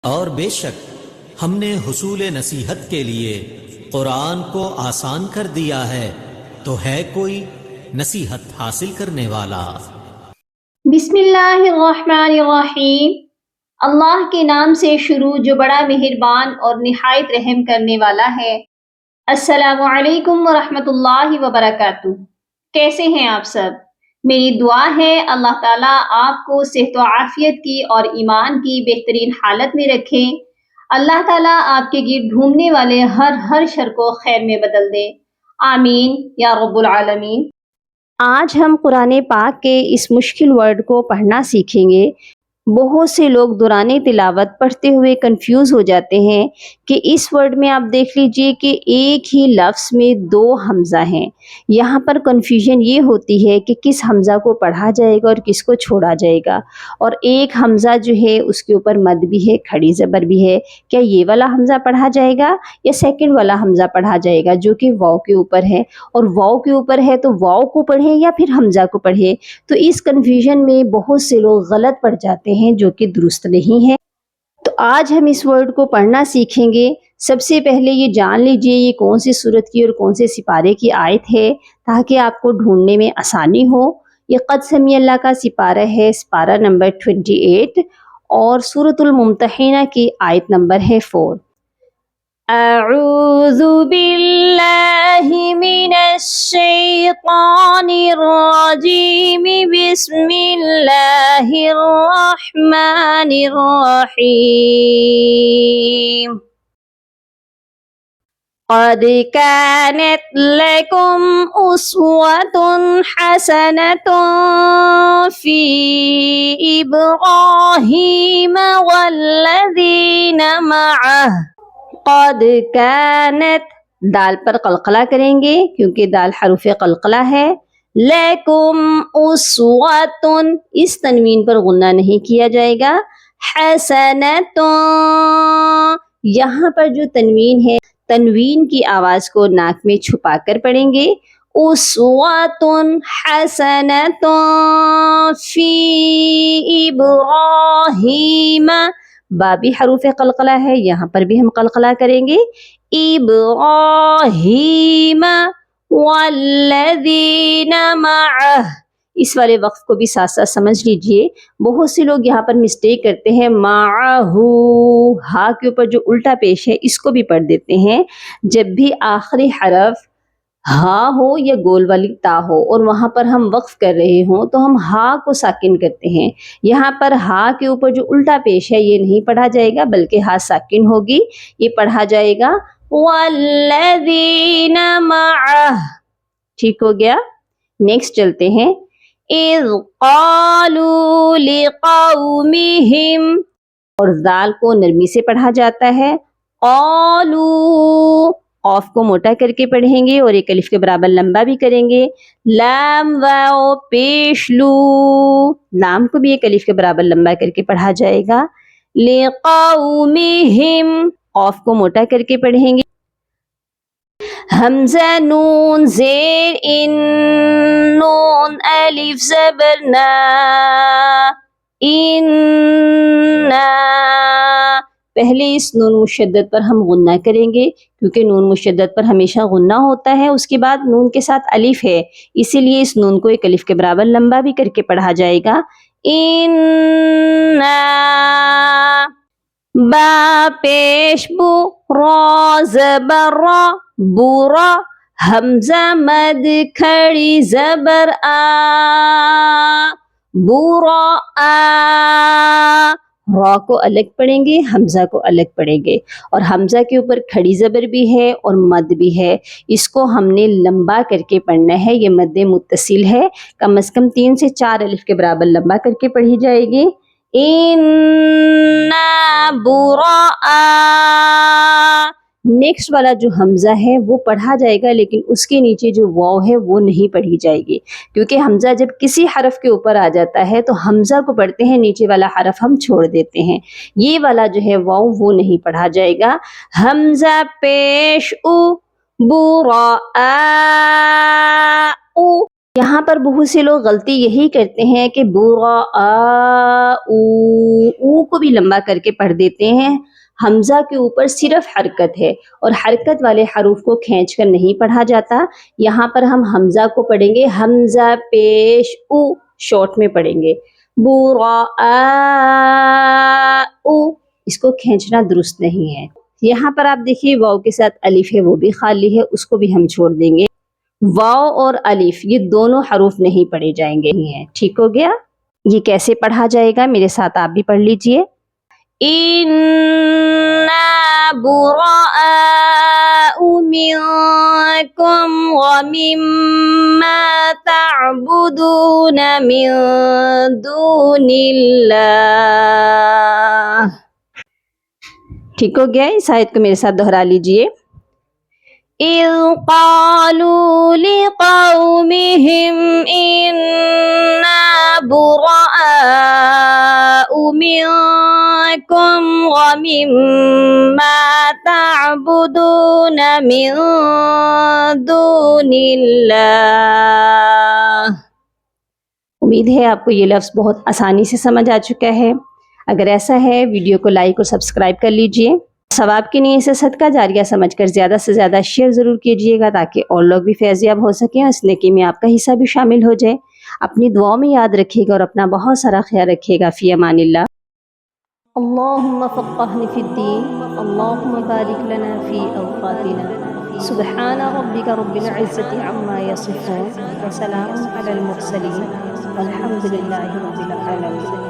اور بے شک ہم نے حصول نصیحت کے لیے قرآن کو آسان کر دیا ہے، تو ہے کوئی نصیحت حاصل کرنے والا؟ بسم اللہ الرحمن الرحیم۔ اللہ کے نام سے شروع جو بڑا مہربان اور نہایت رحم کرنے والا ہے۔ السلام علیکم ورحمۃ اللہ وبرکاتہ۔ کیسے ہیں آپ سب؟ میری دعا ہے اللہ تعالیٰ آپ کو صحت و عافیت کی اور ایمان کی بہترین حالت میں رکھے۔ اللہ تعالیٰ آپ کے گرد گھومنے والے ہر شر کو خیر میں بدل دے، آمین یا رب العالمین۔ آج ہم قرآن پاک کے اس مشکل ورڈ کو پڑھنا سیکھیں گے۔ بہت سے لوگ دوران تلاوت پڑھتے ہوئے کنفیوز ہو جاتے ہیں کہ اس ورڈ میں آپ دیکھ لیجئے کہ ایک ہی لفظ میں 2 حمزہ ہیں۔ یہاں پر کنفیوژن یہ ہوتی ہے کہ کس حمزہ کو پڑھا جائے گا اور کس کو چھوڑا جائے گا، اور ایک حمزہ جو ہے اس کے اوپر مد بھی ہے، کھڑی زبر بھی ہے۔ کیا یہ والا حمزہ پڑھا جائے گا یا سیکنڈ والا حمزہ پڑھا جائے گا جو کہ واو کے اوپر ہے؟ اور واو کے اوپر ہے تو واو کو پڑھیں یا پھر حمزہ کو پڑھیں؟ تو اس کنفیوژن میں بہت سے لوگ غلط پڑھ جاتے ہیں جو کہ درست نہیں ہے۔ تو آج ہم اس ورڈ کو پڑھنا سیکھیں گے۔ سب سے پہلے یہ جان لیجئے یہ کون سی سورت کی اور کون سے سپارے کی آیت ہے، تاکہ آپ کو ڈھونڈنے میں آسانی ہو۔ یہ قد سمیع اللہ کا سپارہ ہے، سپارہ نمبر 28، اور سورۃ الممتحنہ کی آیت نمبر ہے 4۔ اعوذ باللہ من الشیطان الرجیم، بسم اللہ الرحمن الرحیم۔ قد كانت لكم أسوة حسنة في إبراهيم والذين معه۔ قد كانت، دال پر قلقلہ کریں گے کیونکہ دال حروف قلقلہ ہے۔ لکم اسوۃ، اس تنوین پر غنہ نہیں کیا جائے گا۔ حسنۃ، یہاں پر جو تنوین ہے، تنوین کی آواز کو ناک میں چھپا کر پڑھیں گے۔ اسوۃ حسنۃ فی ابراہیم، با بھی حروف قلقلہ ہے، یہاں پر بھی ہم قلقلہ کریں گے۔ ابراہیم والذین معہ، اس والے وقت کو بھی ساتھ ساتھ سمجھ لیجئے۔ بہت سے لوگ یہاں پر مسٹیک کرتے ہیں، معہو، ہا کے اوپر جو الٹا پیش ہے اس کو بھی پڑھ دیتے ہیں۔ جب بھی آخری حرف ہا ہو یا گول والی تا ہو اور وہاں پر ہم وقف کر رہے ہوں تو ہم ہا کو ساکن کرتے ہیں۔ یہاں پر ہا کے اوپر جو الٹا پیش ہے یہ نہیں پڑھا جائے گا، بلکہ ہا ساکن ہوگی، یہ پڑھا جائے گا والذین معہ۔ ٹھیک ہو گیا؟ نیکسٹ چلتے ہیں۔ اذ قالوا لقومہم، اور ذال کو نرمی سے پڑھا جاتا ہے۔ قالوا، قاف کو موٹا کر کے پڑھیں گے اور ایک الف کے برابر لمبا بھی کریں گے۔ لام واو پیش لو، لام کو بھی ایک الف کے برابر لمبا کر کے پڑھا جائے گا۔ لقومہم، قاف کو موٹا کر کے پڑھیں گے۔ حمزہ نون زیر ان، نون الف زبر نا، اننا، پہلے اس نون مشدد پر ہم غنہ کریں گے کیونکہ نون مشدد پر ہمیشہ غنہ ہوتا ہے، اس کے بعد نون کے ساتھ الف ہے، اسی لیے اس نون کو ایک الف کے برابر لمبا بھی کر کے پڑھا جائے گا۔ اننا، با پیش بو، را زبر را، بورا، حمزہ مد کھڑی زبر آ، بورا آ، را کو الگ پڑھیں گے، حمزہ کو الگ پڑھیں گے، اور حمزہ کے اوپر کھڑی زبر بھی ہے اور مد بھی ہے، اس کو ہم نے لمبا کر کے پڑھنا ہے۔ یہ مد متصل ہے، کم از کم 3 سے 4 الف کے برابر لمبا کر کے پڑھی جائے گی۔ اِنَّا بُرَاءَ، نیکسٹ والا جو حمزہ ہے وہ پڑھا جائے گا، لیکن اس کے نیچے جو واو ہے وہ نہیں پڑھی جائے گی، کیونکہ حمزہ جب کسی حرف کے اوپر آ جاتا ہے تو حمزہ کو پڑھتے ہیں، نیچے والا حرف ہم چھوڑ دیتے ہیں۔ یہ والا جو ہے واو وہ نہیں پڑھا جائے گا۔ حمزہ پیش او، براء، او یہاں پر بہت سے لوگ غلطی یہی کرتے ہیں کہ او کو بھی لمبا کر کے پڑھ دیتے ہیں. حمزہ کے اوپر صرف حرکت ہے اور حرکت والے حروف کو کھینچ کر نہیں پڑھا جاتا. یہاں پر ہم حمزہ کو پڑھیں گے، حمزہ پیش او شارٹ میں پڑھیں گے. او اس کو کھینچنا درست نہیں ہے. یہاں پر آپ دیکھیے واؤ کے ساتھ الف ہے، وہ بھی خالی ہے، اس کو بھی ہم چھوڑ دیں گے. واؤ اور الف یہ دونوں حروف نہیں پڑھے جائیں گے. ٹھیک ہو گیا؟ یہ کیسے پڑھا جائے گا میرے ساتھ آپ بھی پڑھ لیجئے. اِنَّا بُرَآءُ مِنْكُمْ وَمِمَّا تَعْبُدُونَ مِنْ دُونِ اللَّهِ. ٹھیک ہو گیا؟ اس آیت کو میرے ساتھ دہرا لیجئے. اِذْ قَالُوا لِقَوْمِهِمْ إِنَّا بُرَآءُ مِنْكُمْ وَمِمَّا تَعْبُدُونَ مِنْ دُونِ اللَّهِ. امید ہے آپ کو یہ لفظ بہت آسانی سے سمجھ آ چکا ہے. اگر ایسا ہے ویڈیو کو لائک اور سبسکرائب کر لیجئے. ثواب کے لیے اسے صدقہ جاریہ سمجھ کر زیادہ سے زیادہ شیئر ضرور کیجیے گا تاکہ اور لوگ بھی فیض یاب ہو سکیں اور اس نیکی میں آپ کا حصہ بھی شامل ہو جائے. اپنی دعاؤں میں یاد رکھیے گا اور اپنا بہت سارا خیال رکھیے گا. فی امان اللہ. اللہم فقہنا فی الدین، اللہم بارک لنا فی اوقاتنا. سبحان ربک رب العزت عما یصفون وسلام علی المرسلین والحمد للہ رب العالمین.